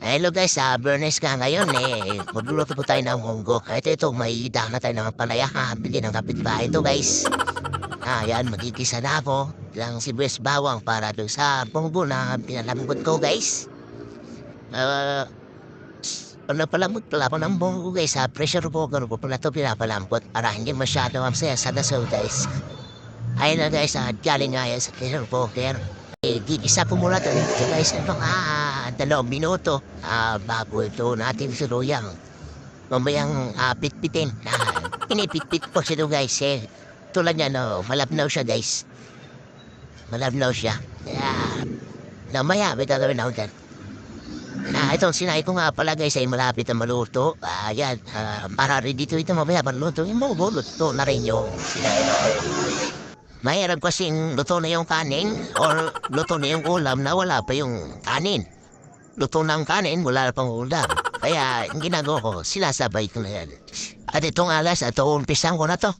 Hello guys, Bernes nga ngayon magluluto po tayo ng munggo. Ito, may daan na tayo ng palaya. Bili ng kapitbahay ito guys. Yan, magigisa na ako. Lang sibuyas bawang para doon sa munggo na pinalambot ko guys. Napalambot pala ako ng munggo guys sa pressure cooker ko pala ito pinapalambot para hindi masyado mamsaya sa dasaw guys. Ayun na guys, galing nga yan sa pressure cooker. Gigisa ko muna ito guys, mga 2 minuto bago ito natin suruyang. Mamayang pitpitin. Pinipitpit ko siya guys tulad niya malabnaw siya guys. Malabnaw siya. Namaya, may gagawin ako dyan. Itong sinay ko nga pala guys ay malapit na maluto. Yan, para rin dito ito mamaya maluto. Yung mga luto na rin yung sinay. Mahirap kasing luto na yung kanin or luto na yung ulam na wala pa yung kanin. Luto ng kanin, wala pang ulam. Kaya ang ginagawa ko, sinasabay ko na yan. At itong alas, umpisan ko na to.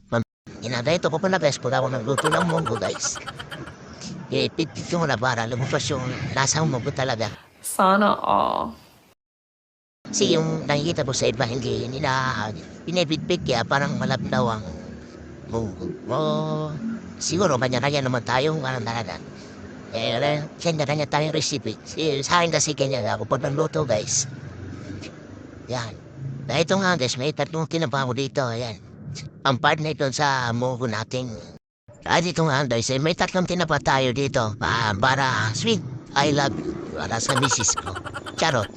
Ginagay ito ko pala guys, pag ako nagluto ng munggo guys. Ipipit ko na para lumabas yung lasang munggo talaga. Sana all. Kasi yung nakikita po sa iba, hindi nila pinipitpit kaya parang malabnaw ang munggo. Siguro kanya-kanya naman tayo kung anong talaga. Kanya-kanya tayong recipe. Sa akin kasi kanya ako pag nagluto guys. Yan. Na ito nga guys, may 3 tinapa ko dito. Ayan. Ang part na ito sa munggo natin. At ito nga guys, may 3 tinapa tayo dito. Para sweet, I love you. Para sa misis ko. Charot.